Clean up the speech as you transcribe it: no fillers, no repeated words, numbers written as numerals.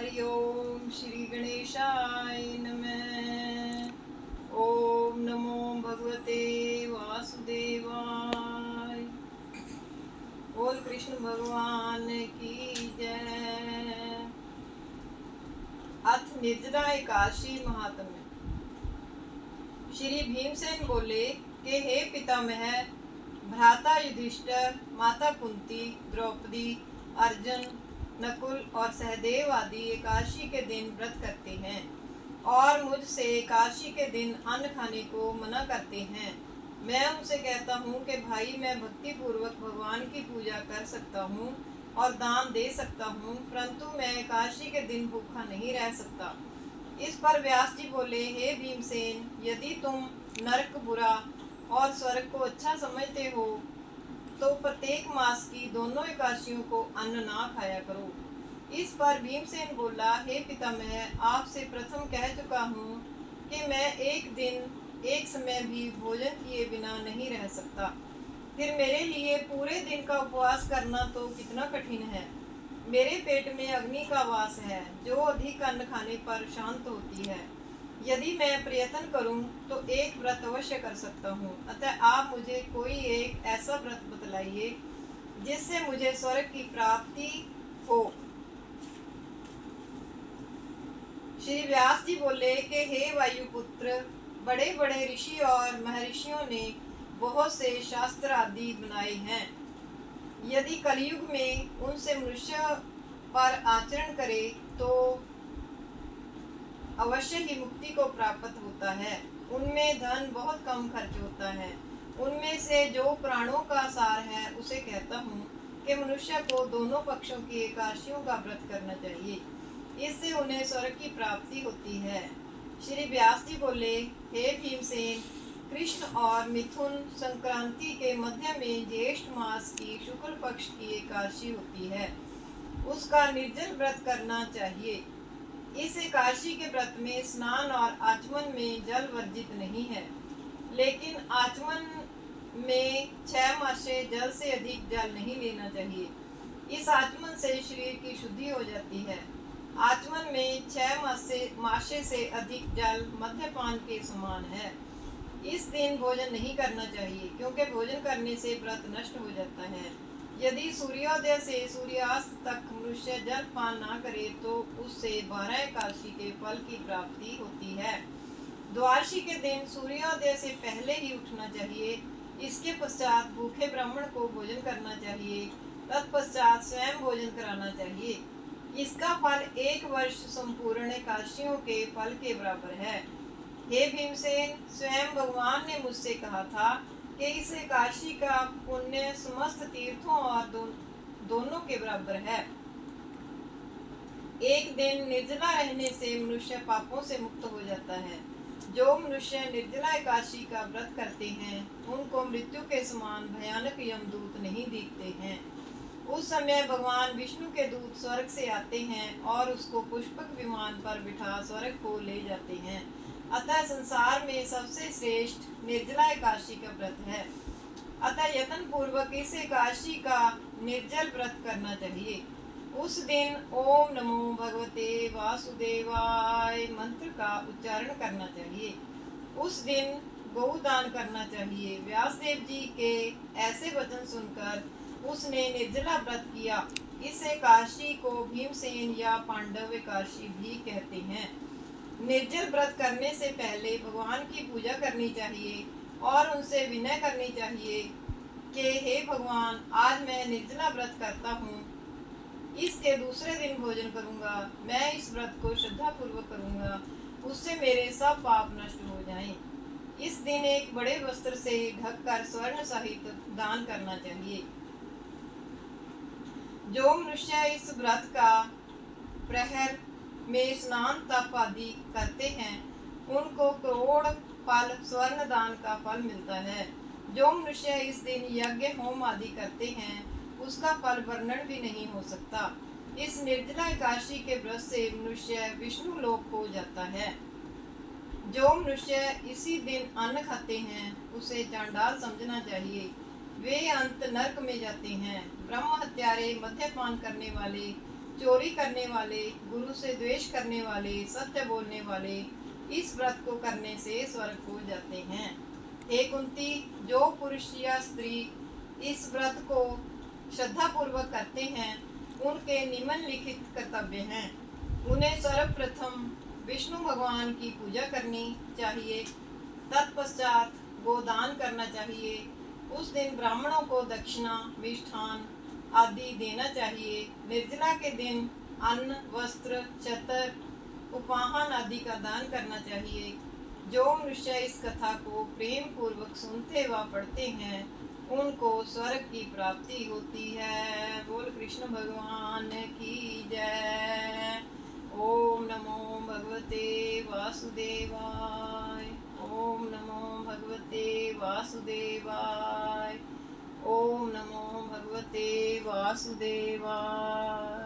हरि ओम श्री गणेशाय नमः। ओम नमो भगवते वासुदेवाय। बोल कृष्ण भगवान की जय। अथ निर्जला एकादशी महात्म्य। श्री भीमसेन बोले कि हे पितामह, भ्राता युधिष्ठिर, माता कुंती, द्रौपदी, अर्जुन, नकुल और सहदेव आदि एकादशी के दिन व्रत करते हैं और मुझसे एकादशी के दिन अन्न खाने को मना करते हैं। मैं उनसे कहता हूँ कि भाई, मैं भक्ति पूर्वक भगवान की पूजा कर सकता हूँ और दान दे सकता हूँ, परंतु मैं एकादशी के दिन भूखा नहीं रह सकता। इस पर व्यास जी बोले, हे भीमसेन, यदि तुम नरक बुरा और स्वर्ग को अच्छा समझते हो तो प्रत्येक मास की दोनों एकादशियों को अन्न ना खाया करो। इस पर भीमसेन बोला, हे पितामह, आपसे प्रथम कह चुका हूँ कि मैं एक दिन एक समय भी भोजन किए बिना नहीं रह सकता। फिर मेरे लिए पूरे दिन का उपवास करना तो कितना कठिन है। मेरे पेट में अग्नि का वास है जो अधिक अन्न खाने पर शांत होती है। यदि मैं प्रयत्न करूं तो एक व्रत अवश्य कर सकता हूं। अतः आप मुझे कोई एक ऐसा व्रत बतलाइए जिससे मुझे स्वर्ग की प्राप्ति हो। श्री व्यास जी बोले कि हे वायुपुत्र, बड़े बड़े ऋषि और महर्षियों ने बहुत से शास्त्र आदि बनाए हैं। यदि कलयुग में उनसे मनुष्य पर आचरण करे तो अवश्य ही मुक्ति को प्राप्त होता है। उनमें धन बहुत कम खर्च होता है। उनमें से जो प्राणों का सार है उसे कहता हूँ कि मनुष्य को दोनों पक्षों की एकादशियों का व्रत करना चाहिए। इससे उन्हें स्वर्ग की प्राप्ति होती है। श्री व्यास जी बोले, हे भीमसेन, कृष्ण और मिथुन संक्रांति के मध्य में ज्येष्ठ मास की शुक्ल पक्ष की एकादशी होती है। उसका निर्जल व्रत करना चाहिए। इस एकादशी के व्रत में स्नान और आचमन में जल वर्जित नहीं है, लेकिन आचमन में 6 मासे जल से अधिक जल नहीं लेना चाहिए। इस आचमन से शरीर की शुद्धि हो जाती है। आचमन में 6 मासे से अधिक जल मद्यपान के समान है। इस दिन भोजन नहीं करना चाहिए, क्योंकि भोजन करने से व्रत नष्ट हो जाता है। यदि सूर्योदय से सूर्यास्त तक मनुष्य जल पान ना करे तो उससे 12 एकादशी के फल की प्राप्ति होती है। द्वादशी के दिन सूर्योदय से पहले ही उठना चाहिए। इसके पश्चात भूखे ब्राह्मण को भोजन करना चाहिए। तत्पश्चात स्वयं भोजन कराना चाहिए। इसका फल 1 वर्ष संपूर्ण एकादशियों के फल के बराबर है। हे भीमसेन, स्वयं भगवान ने मुझसे कहा था कि इस एकादशी का पुण्य समस्त तीर्थों और दोनों के बराबर है। एक दिन निर्जला रहने से मनुष्य पापों से मुक्त हो जाता है। जो मनुष्य निर्जला एकादशी का व्रत करते हैं उनको मृत्यु के समान भयानक यमदूत नहीं दिखते हैं। उस समय भगवान विष्णु के दूत स्वर्ग से आते हैं और उसको पुष्पक विमान पर बिठा स्वर्ग को ले जाते हैं। अतः संसार में सबसे श्रेष्ठ निर्जला एकादशी का व्रत है। अतः यत्न पूर्वक इस एकादशी का निर्जल व्रत करना चाहिए। उस दिन ओम नमो भगवते वासुदेवाय मंत्र का उच्चारण करना चाहिए। उस दिन गौदान करना चाहिए। व्यासदेव जी के ऐसे वचन सुनकर उसने निर्जला व्रत किया। इस एकादशी को भीमसेन या पांडव एकादशी भी कहते हैं। निर्जल व्रत करने से पहले भगवान की पूजा करनी चाहिए और उनसे विनय करनी चाहिए कि हे भगवान, आज मैं निर्जला व्रत करता हूँ। इसके दूसरे दिन भोजन करूँगा। मैं इस व्रत को श्रद्धापूर्वक करूँगा, उससे मेरे सब पाप नष्ट हो जाएं। इस दिन एक बड़े वस्त्र से ढककर स्वर्ण सहित दान करना चाहिए। जो मनुष्य इस व्रत का प्रहर में स्नान तप आदि करते हैं उनको करोड़ फल स्वर्ण दान का फल मिलता है। जो मनुष्य इस दिन यज्ञ होम आदि करते हैं उसका फल वर्णन भी नहीं हो सकता। इस निर्जला एकादशी के व्रत से मनुष्य विष्णु लोक को जाता है। जो मनुष्य इसी दिन अन्न खाते हैं उसे चांडाल समझना चाहिए। वे अंत नरक में जाते हैं। ब्रह्म हत्यारे, मद्यपान करने वाले, चोरी करने वाले, गुरु से द्वेष करने वाले, सत्य बोलने वाले इस व्रत को करने से स्वर्ग को जाते हैं। हे कुंती, जो पुरुष या स्त्री इस व्रत को श्रद्धा पूर्वक करते हैं उनके निम्नलिखित कर्तव्य हैं। उन्हें सर्वप्रथम विष्णु भगवान की पूजा करनी चाहिए, तत्पश्चात गोदान करना चाहिए। उस दिन ब्राह्मणों को दक्षिणा, मिष्ठान आदि देना चाहिए। निर्जला के दिन अन्न, वस्त्र, छत्र, उपाहन आदि का दान करना चाहिए। जो मनुष्य इस कथा को प्रेम पूर्वक सुनते व पढ़ते हैं उनको स्वर्ग की प्राप्ति होती है। बोल कृष्ण भगवान की जय। ओम नमो भगवते वासुदेवाय। ओम नमो भगवते वासुदेवाय। ओम नमो भगवते वासुदेवाय।